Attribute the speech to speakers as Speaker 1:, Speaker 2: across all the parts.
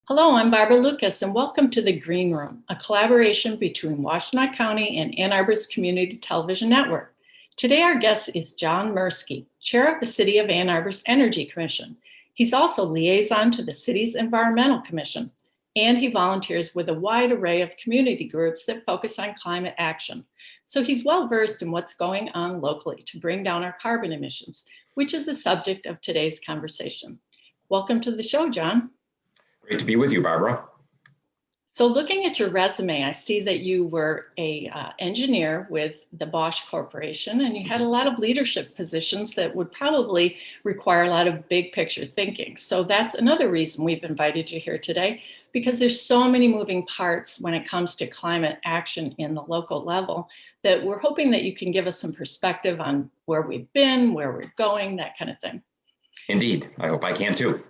Speaker 1: Hello, I'm Barbara Lucas, and welcome to the Green Room, a collaboration between Washtenaw County and Ann Arbor's Community Television Network. Today, our guest is John Mirsky, Chair of the City of Ann Arbor's Energy Commission. He's also liaison to the city's Environmental Commission, and he volunteers with a wide array of community groups that focus on climate action. So he's well versed in what's going on locally to bring down our carbon emissions, which is the subject of today's conversation. Welcome to the show, John.
Speaker 2: Great to be with you, Barbara.
Speaker 1: So looking at your resume, I see that you were an engineer with the Bosch Corporation, and you had a lot of leadership positions that would probably require a lot of big picture thinking. So that's another reason we've invited you here today, because there's so many moving parts when it comes to climate action in the local level that we're hoping that you can give us some perspective on where we've been, where we're going, that kind of thing.
Speaker 2: Indeed, I hope I can too.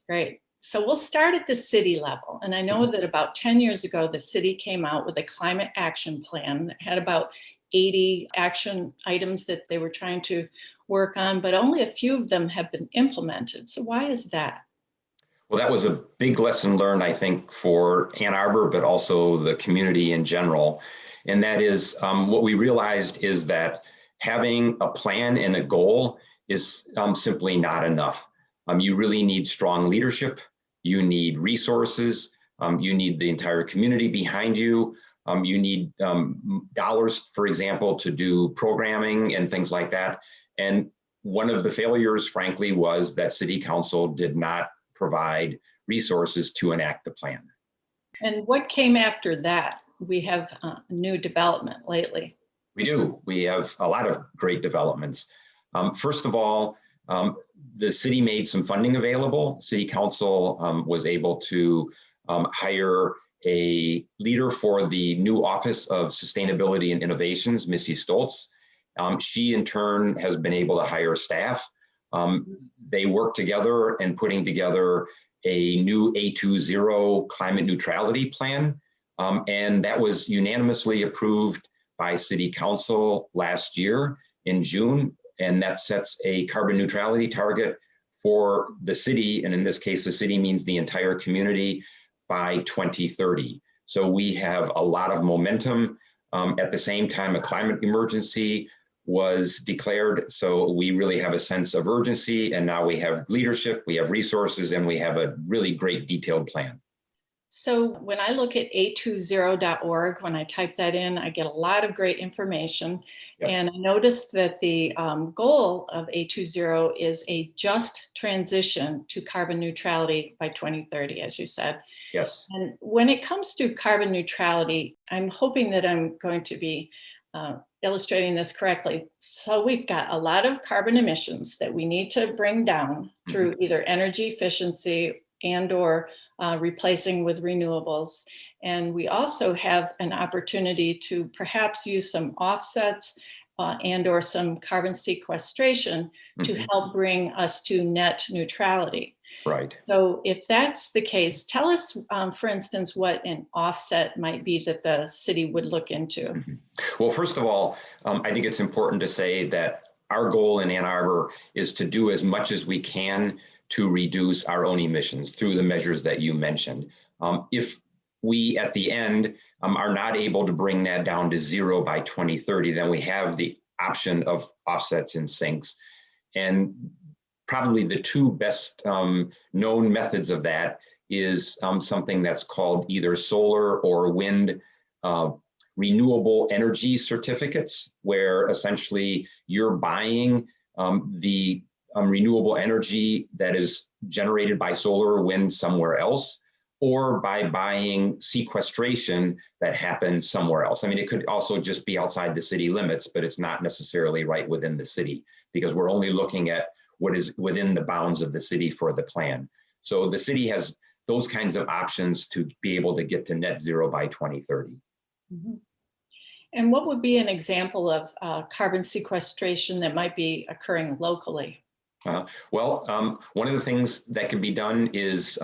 Speaker 1: Great. So we'll start at the city level. And I know that about 10 years ago, the city came out with a climate action plan that had about 80 action items that they were trying to work on, but only a few of them have been implemented. So why is that?
Speaker 2: Well, that was a big lesson learned, I think, for Ann Arbor, but also the community in general. And that is what we realized is that having a plan and a goal is simply not enough. You really need strong leadership. You need resources. You need the entire community behind you. You need dollars, for example, to do programming and things like that. And one of the failures, frankly, was that City Council did not provide resources to enact the plan.
Speaker 1: And what came after that? We have new development lately.
Speaker 2: We do. We have a lot of great developments. First of all, the city made some funding available. City Council was able to hire a leader for the new Office of Sustainability and Innovations, Missy Stoltz. She in turn has been able to hire staff. They work together in putting together a new A20 climate neutrality plan. And that was unanimously approved by City Council last year in June. And that sets a carbon neutrality target for the city. And in this case, the city means the entire community by 2030. So we have a lot of momentum. At the same time, a climate emergency was declared. So we really have a sense of urgency. And now we have leadership, we have resources, and we have a really great detailed plan.
Speaker 1: So when I look at a20.org, when I type that in, I get a lot of great information. Yes. And I noticed that the goal of A20 is a just transition to carbon neutrality by 2030, as you said.
Speaker 2: Yes.
Speaker 1: And when it comes to carbon neutrality, I'm hoping that I'm going to be illustrating this correctly. So we've got a lot of carbon emissions that we need to bring down through either energy efficiency and or replacing with renewables. And we also have an opportunity to perhaps use some offsets and or some carbon sequestration to help bring us to net neutrality.
Speaker 2: Right.
Speaker 1: So if that's the case, tell us, for instance, what an offset might be that the city would look into.
Speaker 2: Well, first of all, I think it's important to say that our goal in Ann Arbor is to do as much as we can to reduce our own emissions through the measures that you mentioned. If we, at the end, are not able to bring that down to zero by 2030, then we have the option of offsets and sinks. And probably the two best known methods of that is something that's called either solar or wind renewable energy certificates, where essentially you're buying the renewable energy that is generated by solar or wind somewhere else, or by buying sequestration that happens somewhere else. I mean, it could also just be outside the city limits, but it's not necessarily right within the city, because we're only looking at what is within the bounds of the city for the plan. So the city has those kinds of options to be able to get to net zero by 2030.
Speaker 1: And what would be an example of carbon sequestration that might be occurring locally?
Speaker 2: Well, one of the things that can be done is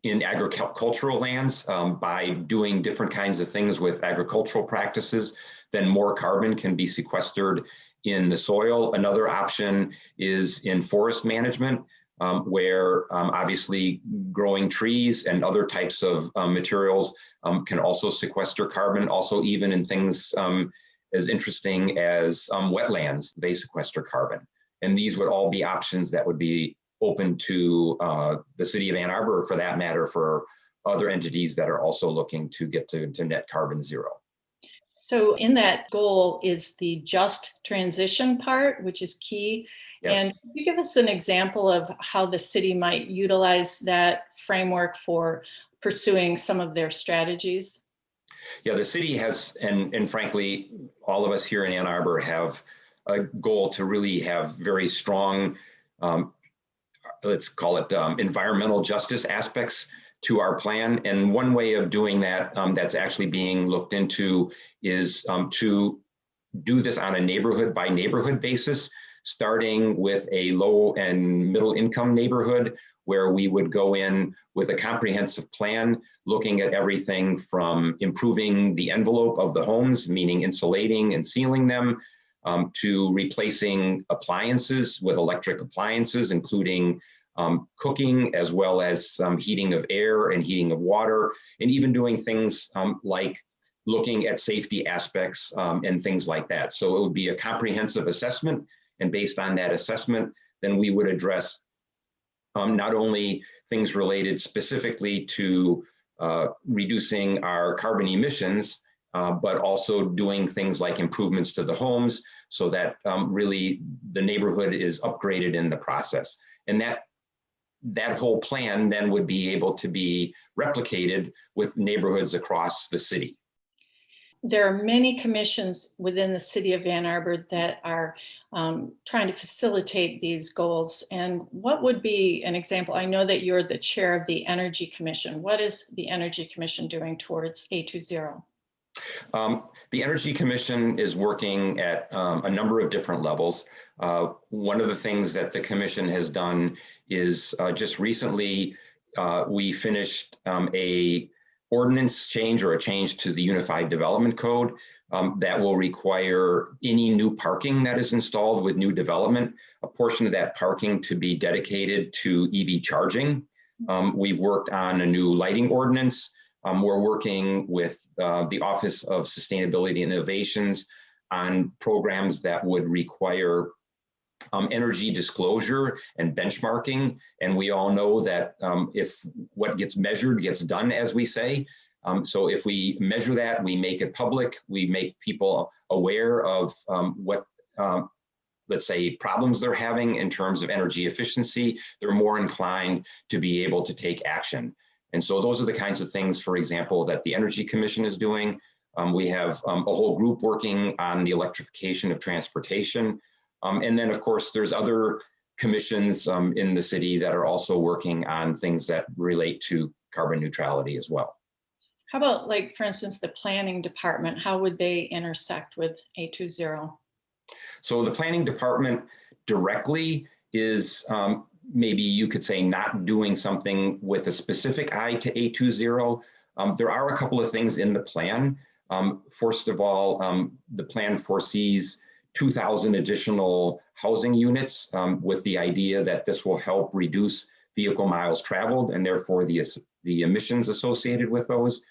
Speaker 2: in agricultural lands, by doing different kinds of things with agricultural practices, then more carbon can be sequestered in the soil. Another option is in forest management, where obviously growing trees and other types of materials can also sequester carbon, also even in things as interesting as wetlands, they sequester carbon. And these would all be options that would be open to the city of Ann Arbor, or for that matter, for other entities that are also looking to get to net carbon zero.
Speaker 1: So in that goal is the just transition part, which is key.
Speaker 2: Yes.
Speaker 1: And can you give us an example of how the city might utilize that framework for pursuing some of their strategies?
Speaker 2: Yeah, the city has, and frankly, all of us here in Ann Arbor have a goal to really have very strong, let's call it environmental justice aspects to our plan. And one way of doing that that's actually being looked into is to do this on a neighborhood by neighborhood basis, starting with a low and middle income neighborhood where we would go in with a comprehensive plan, looking at everything from improving the envelope of the homes, meaning insulating and sealing them, to replacing appliances with electric appliances, including cooking, as well as heating of air and heating of water, and even doing things like looking at safety aspects and things like that. So it would be a comprehensive assessment, and based on that assessment, then we would address not only things related specifically to reducing our carbon emissions, but also doing things like improvements to the homes so that really the neighborhood is upgraded in the process. And that whole plan then would be able to be replicated with neighborhoods across the city.
Speaker 1: There are many commissions within the city of Ann Arbor that are trying to facilitate these goals. And what would be an example? I know that you're the chair of the Energy Commission. What is the Energy Commission doing towards A20?
Speaker 2: The Energy Commission is working at a number of different levels. One of the things that the commission has done is just recently we finished a ordinance change, or a change to the Unified Development Code that will require any new parking that is installed with new development, a portion of that parking to be dedicated to EV charging. We've worked on a new lighting ordinance. We're working with the Office of Sustainability and Innovations on programs that would require energy disclosure and benchmarking. And we all know that if what gets measured gets done, as we say. So if we measure that, we make it public, we make people aware of what, let's say, problems they're having in terms of energy efficiency, they're more inclined to be able to take action. And so those are the kinds of things, for example, that the Energy Commission is doing. We have a whole group working on the electrification of transportation. And then, of course, there's other commissions in the city that are also working on things that relate to carbon neutrality as well.
Speaker 1: How about, like, for instance, the planning department? How would they intersect with A20?
Speaker 2: So the planning department directly is maybe you could say not doing something with a specific eye to A20. There are a couple of things in the plan. First of all, the plan foresees 2,000 additional housing units with the idea that this will help reduce vehicle miles traveled and therefore the emissions associated with those.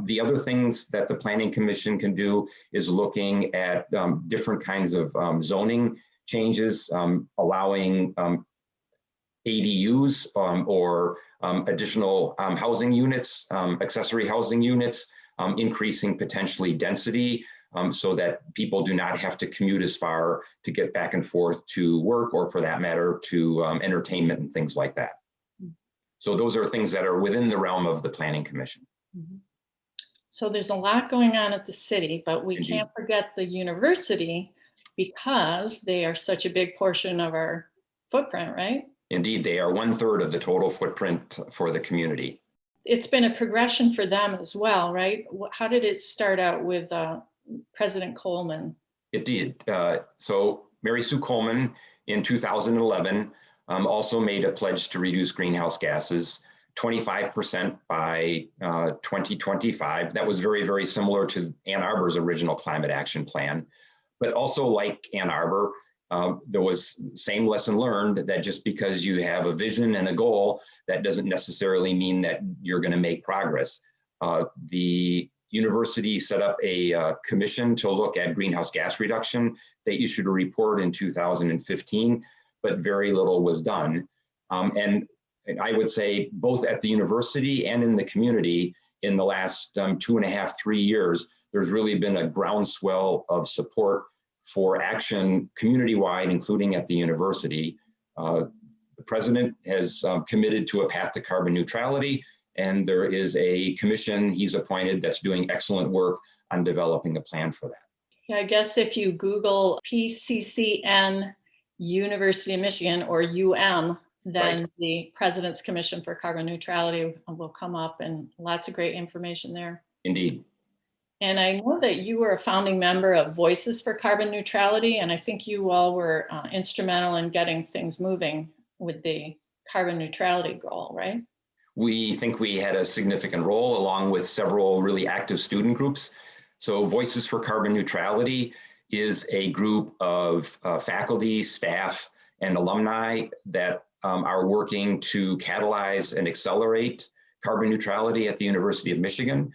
Speaker 2: The other things that the Planning Commission can do is looking at different kinds of zoning changes, allowing ADUs or additional housing units, accessory housing units, increasing potentially density so that people do not have to commute as far to get back and forth to work, or for that matter, to entertainment and things like that. So those are things that are within the realm of the Planning Commission.
Speaker 1: So there's a lot going on at the city, but we can't forget the university because they are such a big portion of our footprint, right?
Speaker 2: Indeed, they are 1/3 of the total footprint for the community.
Speaker 1: It's been a progression for them as well, right? How did it start out with President Coleman?
Speaker 2: It did. So Mary Sue Coleman in 2011 also made a pledge to reduce greenhouse gases 25% by 2025. That was very, very similar to Ann Arbor's original climate action plan. But also, like Ann Arbor, there was same lesson learned that just because you have a vision and a goal, that doesn't necessarily mean that you're going to make progress. The university set up a commission to look at greenhouse gas reduction. They issued a report in 2015, but very little was done. And I would say both at the university and in the community in the last 2.5, 3 years, there's really been a groundswell of support for action community-wide, including at the university. The president has committed to a path to carbon neutrality, and there is a commission he's appointed that's doing excellent work on developing a plan for that.
Speaker 1: Yeah, I guess if you Google PCCN University of Michigan or UM, then
Speaker 2: Right.
Speaker 1: the President's Commission for Carbon Neutrality will come up, and lots of great information there.
Speaker 2: Indeed.
Speaker 1: And I know that you were a founding member of Voices for Carbon Neutrality, and I think you all were instrumental in getting things moving with the carbon neutrality goal, right?
Speaker 2: We think we had a significant role along with several really active student groups. So Voices for Carbon Neutrality is a group of faculty, staff, and alumni that are working to catalyze and accelerate carbon neutrality at the University of Michigan.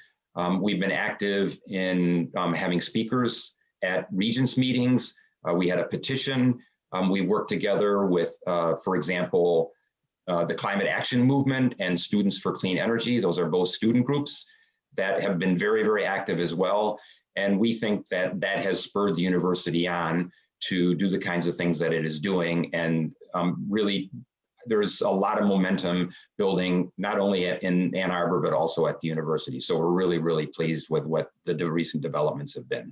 Speaker 2: We've been active in having speakers at Regents meetings. We had a petition. We worked together with, for example, the Climate Action Movement and Students for Clean Energy. Those are both student groups that have been very, very active as well. And we think that that has spurred the university on to do the kinds of things that it is doing. And really, there's a lot of momentum building, not only in Ann Arbor, but also at the university. So we're really, really pleased with what the recent developments have been.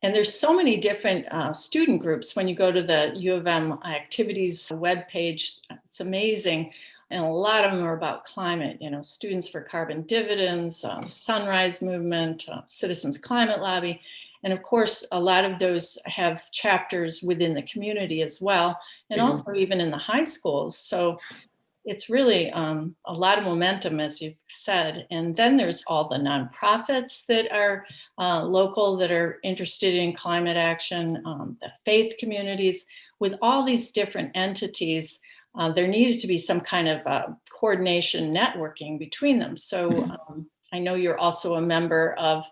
Speaker 1: And there's so many different student groups. When you go to the U of M activities webpage, it's amazing. And a lot of them are about climate, Students for Carbon Dividends, the Sunrise Movement, Citizens Climate Lobby. And of course, a lot of those have chapters within the community as well, and also even in the high schools. So it's really a lot of momentum, as you've said. And then there's all the nonprofits that are local that are interested in climate action, the faith communities. With all these different entities, there needed to be some kind of coordination networking between them. So I know you're also a member of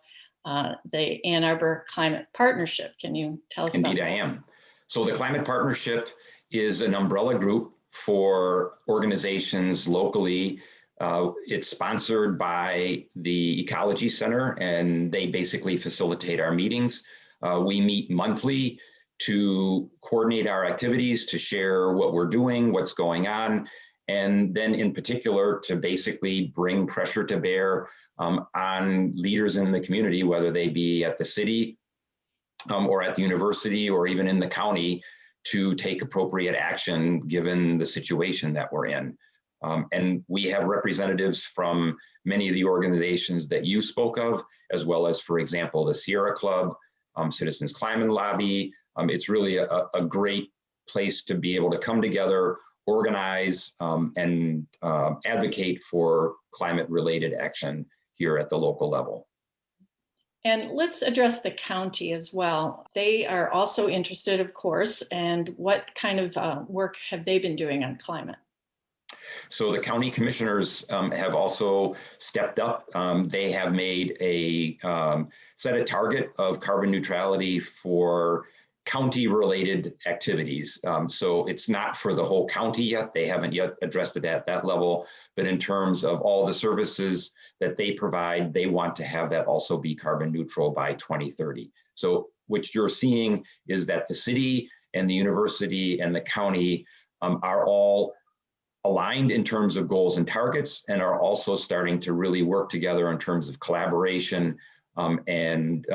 Speaker 1: the Ann Arbor Climate Partnership. Can you tell us about that?
Speaker 2: Indeed, I am. So the Climate Partnership is an umbrella group for organizations locally. It's sponsored by the Ecology Center, and they basically facilitate our meetings. We meet monthly to coordinate our activities, to share what we're doing, what's going on, and then in particular to basically bring pressure to bear on leaders in the community, whether they be at the city or at the university or even in the county, to take appropriate action given the situation that we're in. And we have representatives from many of the organizations that you spoke of, as well as, for example, the Sierra Club, Citizens Climate Lobby. It's really a great place to be able to come together, organize, and advocate for climate-related action here at the local level.
Speaker 1: And let's address the county as well. They are also interested, of course, and what kind of work have they been doing on climate?
Speaker 2: So the county commissioners have also stepped up. They have made set a target of carbon neutrality for county-related activities. So it's not for the whole county yet. They haven't yet addressed it at that level, but in terms of all the services that they provide, they want to have that also be carbon neutral by 2030. So what you're seeing is that the city and the university and the county are all aligned in terms of goals and targets, and are also starting to really work together in terms of collaboration and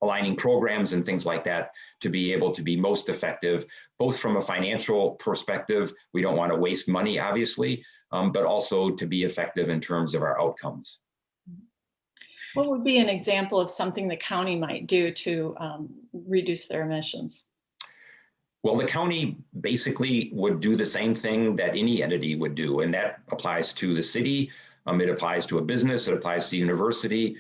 Speaker 2: aligning programs and things like that to be able to be most effective, both from a financial perspective. We don't want to waste money, obviously, but also to be effective in terms of our outcomes.
Speaker 1: What would be an example of something the county might do to reduce their emissions?
Speaker 2: Well, the county basically would do the same thing that any entity would do, and that applies to the city, it applies to a business, it applies to the university.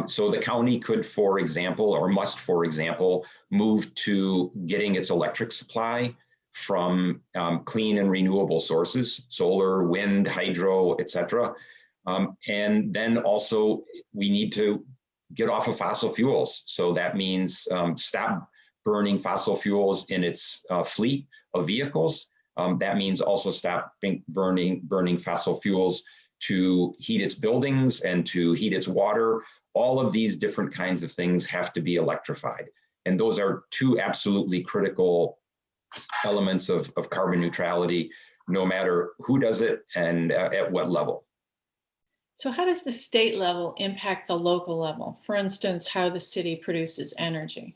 Speaker 2: So the county could, for example, or must, for example, move to getting its electric supply from clean and renewable sources, solar, wind, hydro, et cetera. And then also we need to get off of fossil fuels. So that means stop burning fossil fuels in its fleet of vehicles. That means also stop burning fossil fuels to heat its buildings and to heat its water. All of these different kinds of things have to be electrified. And those are two absolutely critical elements of carbon neutrality, no matter who does it and at what level.
Speaker 1: So how does the state level impact the local level? For instance, how the city produces energy?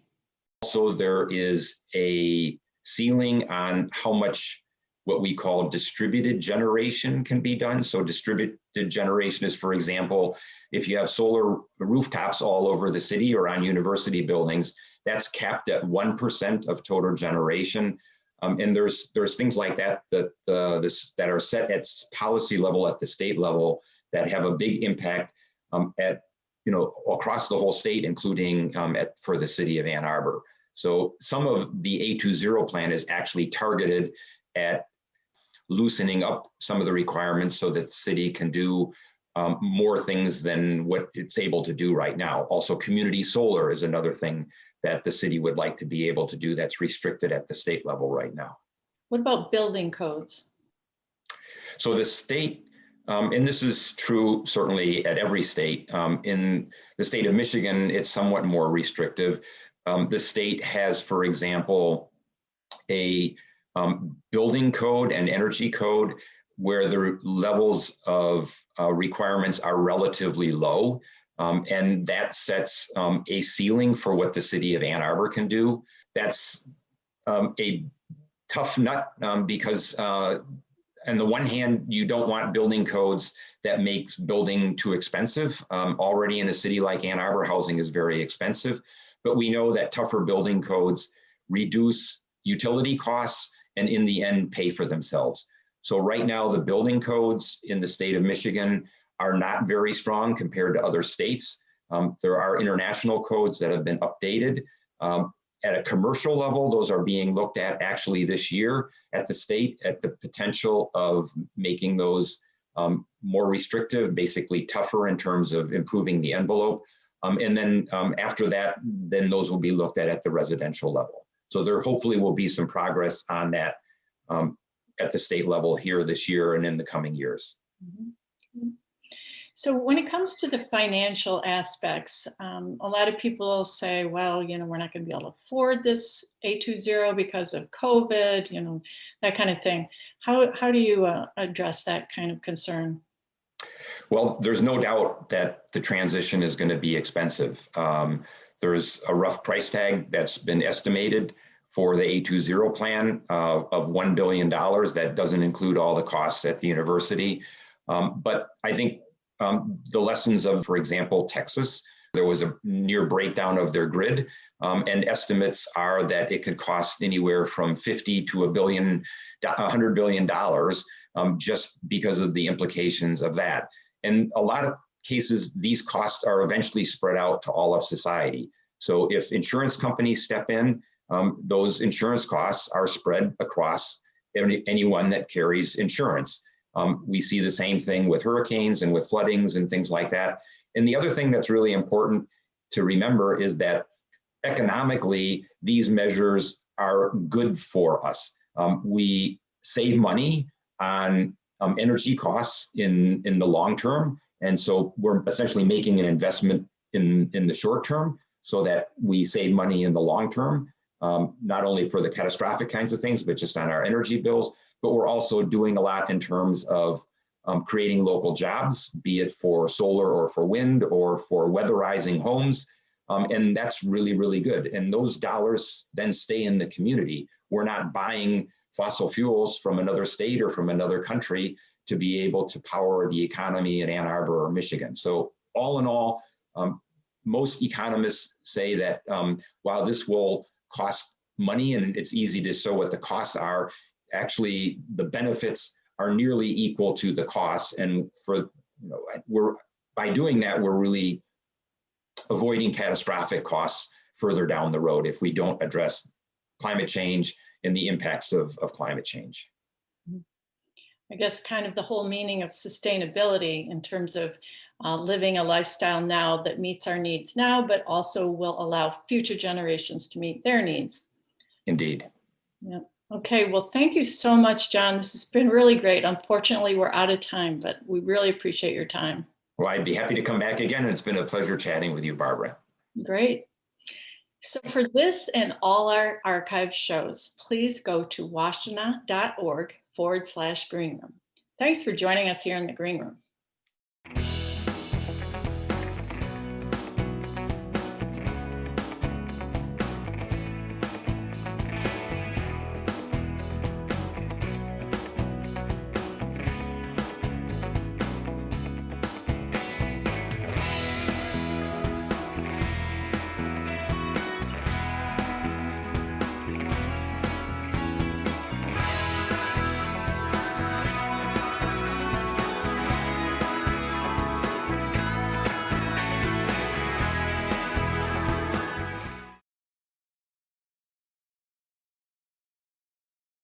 Speaker 2: Also, there is a ceiling on how much what we call distributed generation can be done. So distributed generation is, for example, if you have solar rooftops all over the city or on university buildings, that's capped at 1% of total generation. And there's things like that that are set at policy level at the state level that have a big impact at across the whole state, including for the city of Ann Arbor. So some of the A20 plan is actually targeted at loosening up some of the requirements so that the city can do more things than what it's able to do right now. Also, community solar is another thing that the city would like to be able to do that's restricted at the state level right now.
Speaker 1: What about building codes?
Speaker 2: So the state, and this is true certainly at every state, in the state of Michigan, it's somewhat more restrictive. The state has, for example, a building code and energy code where the levels of requirements are relatively low. And that sets a ceiling for what the city of Ann Arbor can do. That's a tough nut because on the one hand, you don't want building codes that makes building too expensive. Already in a city like Ann Arbor, housing is very expensive, but we know that tougher building codes reduce utility costs and in the end pay for themselves. So right now, the building codes in the state of Michigan are not very strong compared to other states. There are international codes that have been updated. At a commercial level, those are being looked at actually this year at the state at the potential of making those more restrictive, basically tougher in terms of improving the envelope. And then after that, then those will be looked at the residential level. So there hopefully will be some progress on that at the state level here this year and in the coming years.
Speaker 1: Mm-hmm. So when it comes to the financial aspects, a lot of people say, well, we're not going to be able to afford this A20 because of COVID, that kind of thing. How do you address that kind of concern?
Speaker 2: Well, there's no doubt that the transition is going to be expensive. There's a rough price tag that's been estimated for the A20 plan of $1 billion. That doesn't include all the costs at the university. But I think the lessons of, for example, Texas, there was a near breakdown of their grid, and estimates are that it could cost anywhere from $50 to $100 billion just because of the implications of that. And a lot of cases, these costs are eventually spread out to all of society. So if insurance companies step in, those insurance costs are spread across anyone that carries insurance. We see the same thing with hurricanes and with floodings and things like that. And the other thing that's really important to remember is that economically, these measures are good for us. We save money on energy costs in the long term. And so we're essentially making an investment in the short term so that we save money in the long term, not only for the catastrophic kinds of things, but just on our energy bills. But we're also doing a lot in terms of creating local jobs, be it for solar or for wind or for weatherizing homes. And that's really, really good. And those dollars then stay in the community. We're not buying fossil fuels from another state or from another country to be able to power the economy in Ann Arbor or Michigan. So all in all, most economists say that while this will cost money and it's easy to show what the costs are, actually the benefits are nearly equal to the costs. And by doing that, we're really avoiding catastrophic costs further down the road if we don't address climate change and the impacts of climate change.
Speaker 1: I guess kind of the whole meaning of sustainability in terms of living a lifestyle now that meets our needs now, but also will allow future generations to meet their needs.
Speaker 2: Indeed.
Speaker 1: Yeah. Okay, well, thank you so much, John. This has been really great. Unfortunately, we're out of time, but we really appreciate your time.
Speaker 2: Well, I'd be happy to come back again. It's been a pleasure chatting with you, Barbara.
Speaker 1: Great. So for this and all our archive shows, please go to washtenaw.org/greenroom. Thanks for joining us here in the Green Room.